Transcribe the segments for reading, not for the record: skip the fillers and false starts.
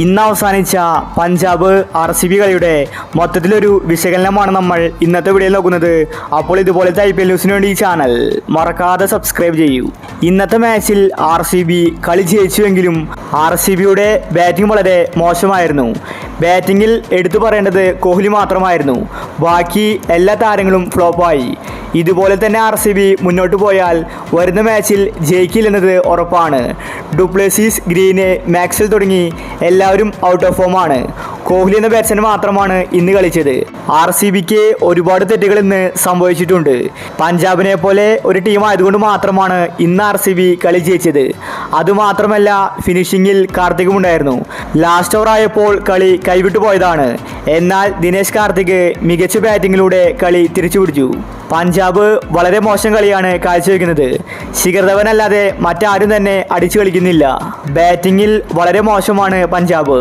ഇന്ന് അവസാനിച്ച പഞ്ചാബ് RCB കളിയുടെ മൊത്തത്തിലൊരു വിശകലനമാണ് നമ്മൾ ഇന്നത്തെ വീഡിയോയിൽ നോക്കുന്നത്. അപ്പോൾ ഇതുപോലത്തെ IPL ന്യൂസിന് വേണ്ടി ഈ ചാനൽ മറക്കാതെ സബ്സ്ക്രൈബ് ചെയ്യൂ. ഇന്നത്തെ മാച്ചിൽ RCB കളി ജയിച്ചുവെങ്കിലും RCBയുടെ ബാറ്റിംഗ് വളരെ മോശമായിരുന്നു. ബാറ്റിങ്ങിൽ എടുത്തു പറയേണ്ടത് കോഹ്ലി മാത്രമായിരുന്നു. ബാക്കി എല്ലാ താരങ്ങളും ഫ്ലോപ്പായി. ഇതുപോലെ തന്നെ RCB മുന്നോട്ട് പോയാൽ വരുന്ന മാച്ചിൽ ജയിക്കില്ലെന്നത് ഉറപ്പാണ്. ഡുപ്ലെസീസ്, ഗ്രീന്, മാക്സ്വെൽ തുടങ്ങി എല്ലാവരും ഔട്ട് ഓഫ് ഫോമാണ്. കോഹ്ലി എന്ന ബാറ്റ്സ്മാൻ മാത്രമാണ് ഇന്ന് കളിച്ചത്. RCBക്ക് ഒരുപാട് തെറ്റുകൾ ഇന്ന് സംഭവിച്ചിട്ടുണ്ട്. പഞ്ചാബിനെ പോലെ ഒരു ടീം ആയതുകൊണ്ട് മാത്രമാണ് ഇന്ന് RCB കളി ജയിച്ചത്. അതുമാത്രമല്ല, ഫിനിഷിങ്ങിൽ കാർത്തികും ഉണ്ടായിരുന്നു. ലാസ്റ്റ് ഓവർ ആയപ്പോൾ കളി കൈവിട്ടു പോയതാണ്. എന്നാൽ ദിനേശ് കാർത്തിക് മികച്ച ബാറ്റിങ്ങിലൂടെ കളി തിരിച്ചു പിടിച്ചു. പഞ്ചാബ് വളരെ മോശം കളിയാണ് കാഴ്ചവെക്കുന്നത്. ശിഖർ ധവൻ അല്ലാതെ മറ്റാരും തന്നെ അടിച്ചു കളിക്കുന്നില്ല. ബാറ്റിങ്ങിൽ വളരെ മോശമാണ് പഞ്ചാബ്.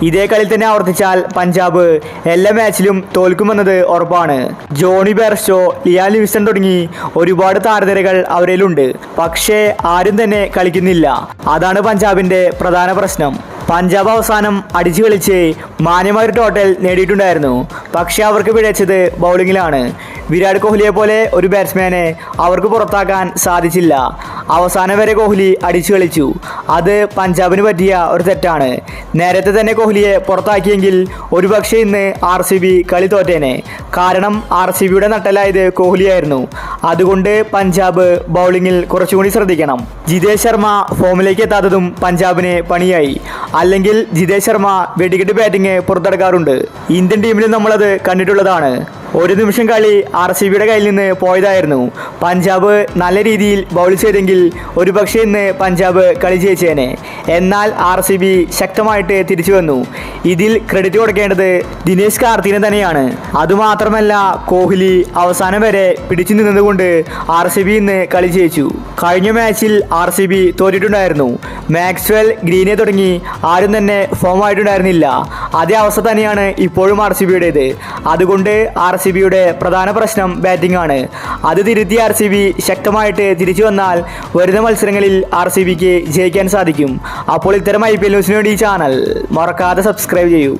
ഇതേ കളി തന്നെ ആവർത്തിച്ചാൽ പഞ്ചാബ് എല്ലാ മാച്ചിലും തോൽക്കുമെന്നത് ഉറപ്പാണ്. ജോണി ബെയർസ്റ്റോ, ലിയാൻ ലിവിങ്സ്റ്റൺ തുടങ്ങി ഒരുപാട് താരനിരകൾ അവരിലുണ്ട്. പക്ഷേ ആരും തന്നെ കളിക്കുന്നില്ല. അതാണ് പഞ്ചാബിൻ്റെ പ്രധാന പ്രശ്നം. പഞ്ചാബ് അവസാനം അടിച്ചു കളിച്ച് മാന്യമായൊരു ടോട്ടൽ നേടിയിട്ടുണ്ടായിരുന്നു. പക്ഷേ അവർക്ക് പിഴച്ചത് ബൗളിങ്ങിലാണ്. വിരാട് കോഹ്ലിയെ പോലെ ഒരു ബാറ്റ്സ്മാനെ അവർക്ക് പുറത്താക്കാൻ സാധിച്ചില്ല. അവസാനം വരെ കോഹ്ലി അടിച്ചു കളിച്ചു. അത് പഞ്ചാബിന് പറ്റിയ ഒരു തെറ്റാണ്. നേരത്തെ തന്നെ കോഹ്ലിയെ പുറത്താക്കിയെങ്കിൽ ഒരുപക്ഷെ ഇന്ന് RCB കളി തോറ്റേനെ. കാരണം RCBയുടെ നട്ടലായത് കോഹ്ലിയായിരുന്നു. അതുകൊണ്ട് പഞ്ചാബ് ബൗളിങ്ങിൽ കുറച്ചുകൂടി ശ്രദ്ധിക്കണം. ജിതേഷ് ശർമ്മ ഫോമിലേക്ക് എത്താത്തതും പഞ്ചാബിന് പണിയായി. അല്ലെങ്കിൽ ജിതേഷ് ശർമ്മ വെടിക്കെട്ട് ബാറ്റിംഗ് പുറത്തെടുക്കാറുണ്ട്. ഇന്ത്യൻ ടീമിലും നമ്മളത് കണ്ടിട്ടുള്ളതാണ്. ഒരു നിമിഷം കളി RCBയുടെ കയ്യിൽ നിന്ന് പോയതായിരുന്നു. പഞ്ചാബ് നല്ല രീതിയിൽ ബൗൾ ചെയ്തെങ്കിൽ ഒരുപക്ഷെ ഇന്ന് പഞ്ചാബ് കളി ജയിച്ചേനെ. എന്നാൽ RCB ശക്തമായിട്ട് തിരിച്ചു വന്നു. ഇതിൽ ക്രെഡിറ്റ് കൊടുക്കേണ്ടത് ദിനേശ് കാർത്തികിനെ തന്നെയാണ്. അതുമാത്രമല്ല, കോഹ്ലി അവസാനം വരെ പിടിച്ചു നിന്നതുകൊണ്ട് RCB ഇന്ന് കളി ജയിച്ചു. കഴിഞ്ഞ മാച്ചിൽ RCB തോറ്റിട്ടുണ്ടായിരുന്നു. മാക്സ്വെൽ, ഗ്രീനെ തുടങ്ങി ആരും തന്നെ ഫോം ആയിട്ടുണ്ടായിരുന്നില്ല. അതേ അവസ്ഥ തന്നെയാണ് ഇപ്പോഴും RCBയുടേത്. അതുകൊണ്ട് RCBയുടെ പ്രധാന പ്രശ്നം ബാറ്റിംഗ് ആണ്. അത് തിരുത്തി RCB ശക്തമായിട്ട് തിരിച്ചു വന്നാൽ വരുന്ന മത്സരങ്ങളിൽ RCBക്ക് ജയിക്കാൻ സാധിക്കും. അപ്പോൾ ഇത്തരം IPL ന്യൂസിന് വേണ്ടി ഈ ചാനൽ മറക്കാതെ സബ്സ്ക്രൈബ് ചെയ്യൂ.